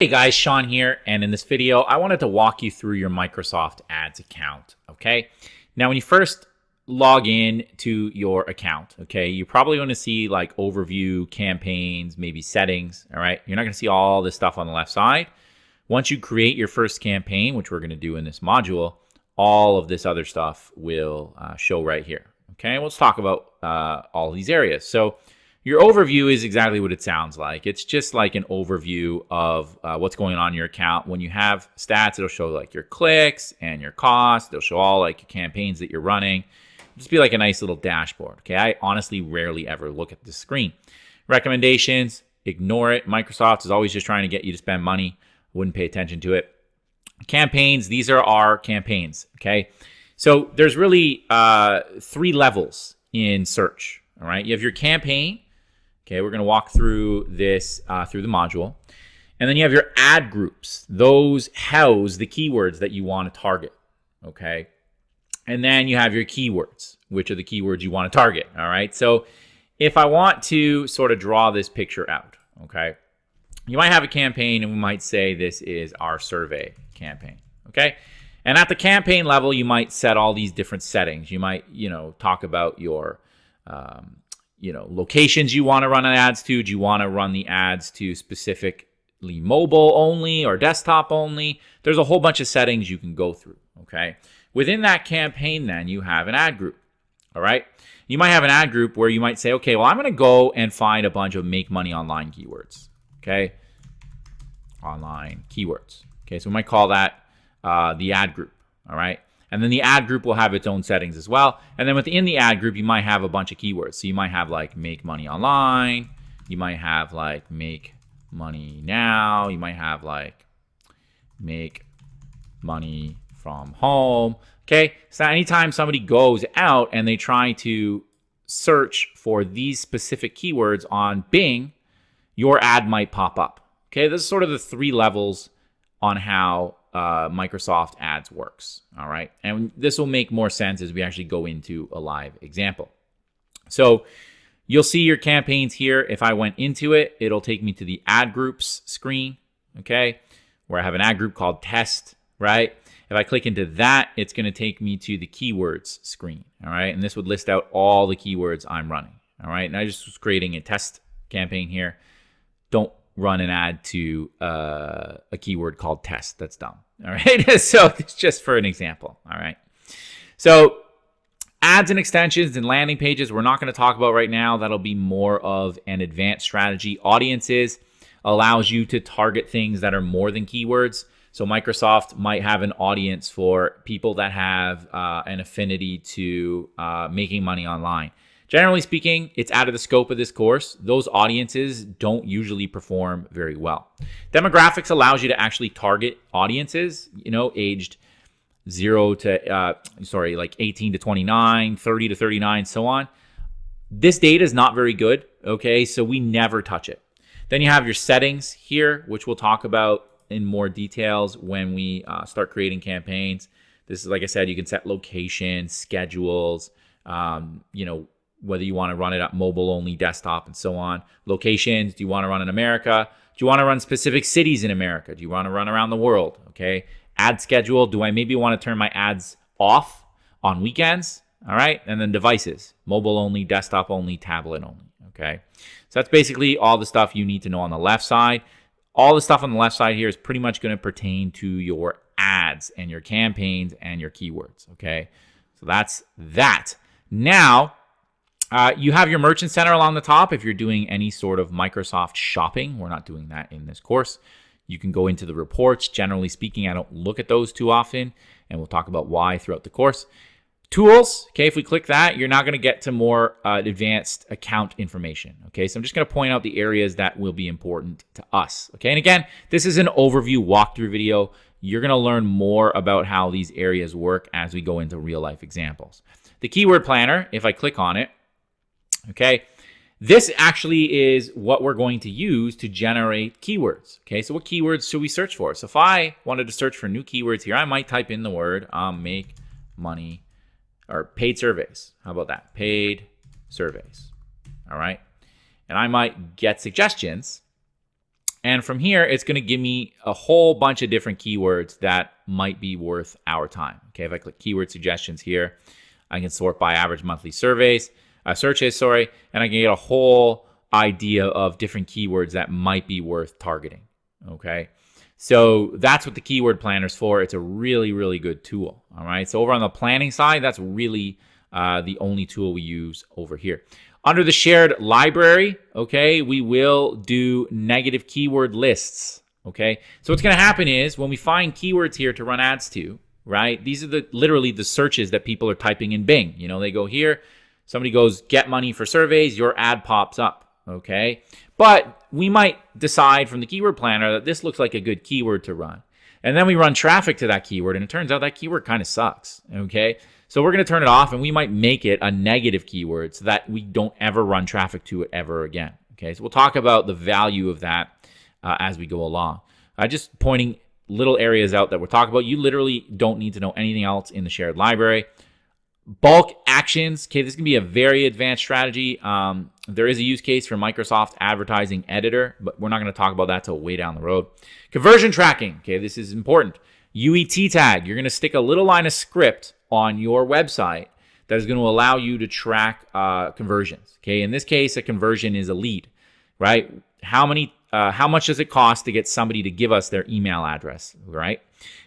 Hey guys, Sean here, and in this video, I wanted to walk you through your Microsoft Ads account, okay? Now, when you first log in to your account, okay, you're probably going to see like overview, campaigns, maybe settings, all right? You're not going to see all this stuff on the left side. Once you create your first campaign, which we're going to do in this module, all of this other stuff will show right here, okay? Let's talk about all these areas. So, your overview is exactly what it sounds like. It's just like an overview of what's going on in your account. When you have stats, it'll show like your clicks and your costs. It'll show all like your campaigns that you're running. It'll just be like a nice little dashboard. Okay, I honestly rarely ever look at this screen. Recommendations, ignore it. Microsoft is always just trying to get you to spend money. Wouldn't pay attention to it. Campaigns, these are our campaigns. Okay, so there's really 3 levels in search. All right, you have your campaign. Okay, we're going to walk through this through the module. And then you have your ad groups. Those house the keywords that you want to target. Okay. And then you have your keywords, which are the keywords you want to target. All right. So if I want to sort of draw this picture out, okay, you might have a campaign and we might say this is our survey campaign. Okay. And at the campaign level, you might set all these different settings. You might, talk about your locations you want to run ads to. Do you want to run the ads to specifically mobile only or desktop only? There's a whole bunch of settings you can go through, okay? Within that campaign, then, you have an ad group, all right? You might have an ad group where you might say, okay, well, I'm going to go and find a bunch of make money online keywords, okay? Online keywords, okay? So we might call that the ad group, all right? And then the ad group will have its own settings as well. And then within the ad group, you might have a bunch of keywords. So you might have like make money online. You might have like make money now. You might have like make money from home. Okay. So anytime somebody goes out and they try to search for these specific keywords on Bing, your ad might pop up. Okay. This is sort of the 3 levels on how Microsoft Ads works. All right. And this will make more sense as we actually go into a live example. So you'll see your campaigns here. If I went into it, it'll take me to the ad groups screen, okay, where I have an ad group called test, right? If I click into that, it's going to take me to the keywords screen, all right? And this would list out all the keywords I'm running, all right? And I just was creating a test campaign here. Don't run an ad to a keyword called test. That's dumb. All right. So it's just for an example. All right. So ads and extensions and landing pages, we're not going to talk about right now. That'll be more of an advanced strategy. Audiences allows you to target things that are more than keywords. So Microsoft might have an audience for people that have an affinity to making money online. Generally speaking, it's out of the scope of this course. Those audiences don't usually perform very well. Demographics allows you to actually target audiences, aged 18 to 29, 30 to 39, so on. This data is not very good, okay? So we never touch it. Then you have your settings here, which we'll talk about in more details when we start creating campaigns. This is, like I said, you can set locations, schedules, whether you want to run it at mobile only, desktop, and so on. Locations, do you want to run in America? Do you want to run specific cities in America? Do you want to run around the world? Okay. Ad schedule, do I maybe want to turn my ads off on weekends? All right. And then devices, mobile only, desktop only, tablet only. Okay. So that's basically all the stuff you need to know on the left side. All the stuff on the left side here is pretty much going to pertain to your ads and your campaigns and your keywords. Okay. So that's that. Now, you have your Merchant Center along the top if you're doing any sort of Microsoft shopping. We're not doing that in this course. You can go into the reports. Generally speaking, I don't look at those too often, and we'll talk about why throughout the course. Tools, okay, if we click that, you're not going to get to more advanced account information, okay? So I'm just going to point out the areas that will be important to us, okay? And again, this is an overview walkthrough video. You're going to learn more about how these areas work as we go into real-life examples. The Keyword Planner, if I click on it, okay, this actually is what we're going to use to generate keywords. Okay, so what keywords should we search for? So if I wanted to search for new keywords here, I might type in the word make money or paid surveys. How about that? Paid surveys. All right. And I might get suggestions And from here, it's going to give me a whole bunch of different keywords that might be worth our time. Okay, if I click keyword suggestions here, I can sort by average monthly searches, and I can get a whole idea of different keywords that might be worth targeting. Okay, so that's what the keyword planner is for. It's a really, really good tool. All right, so over on the planning side, that's really the only tool we use over here. Under the shared library, okay, we will do negative keyword lists, okay? So what's going to happen is when we find keywords here to run ads to, right, these are literally the searches that people are typing in Bing. You know, they go here, somebody goes, get money for surveys, your ad pops up, okay? But we might decide from the keyword planner that this looks like a good keyword to run. And then we run traffic to that keyword, and it turns out that keyword kind of sucks, okay? So we're going to turn it off, and we might make it a negative keyword so that we don't ever run traffic to it ever again. Okay, so we'll talk about the value of that as we go along. Just pointing little areas out that we're talking about. You literally don't need to know anything else in the shared library. Bulk actions. Okay, this can be a very advanced strategy. There is a use case for Microsoft Advertising Editor, but we're not going to talk about that till way down the road. Conversion tracking. Okay, this is important. UET tag. You're going to stick a little line of script on your website that is going to allow you to track conversions. Okay, in this case, a conversion is a lead, right? How much does it cost to get somebody to give us their email address, right?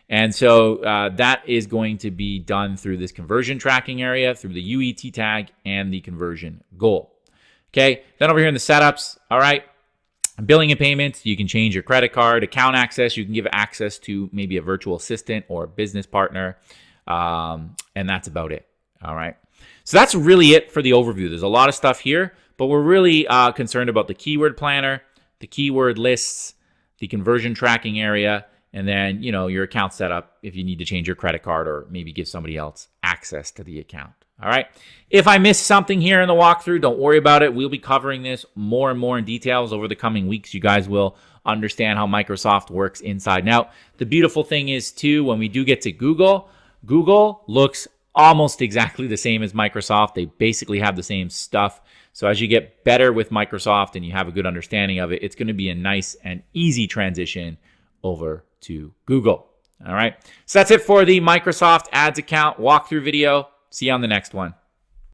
And so that is going to be done through this conversion tracking area, through the UET tag and the conversion goal. Okay, then over here in the setups, all right, billing and payments, you can change your credit card. Account access, you can give access to maybe a virtual assistant or a business partner. And that's about it. All right. So that's really it for the overview. There's a lot of stuff here, but we're really concerned about the keyword planner, the keyword lists, the conversion tracking area, and then, you know, your account setup if you need to change your credit card or maybe give somebody else access to the account. All right. If I missed something here in the walkthrough, don't worry about it. We'll be covering this more and more in details over the coming weeks. You guys will understand how Microsoft works inside and out. The beautiful thing is, too, when we do get to Google looks almost exactly the same as Microsoft. They basically have the same stuff. So as you get better with Microsoft and you have a good understanding of it, it's going to be a nice and easy transition over to Google. All right. So that's it for the Microsoft Ads account walkthrough video. See you on the next one.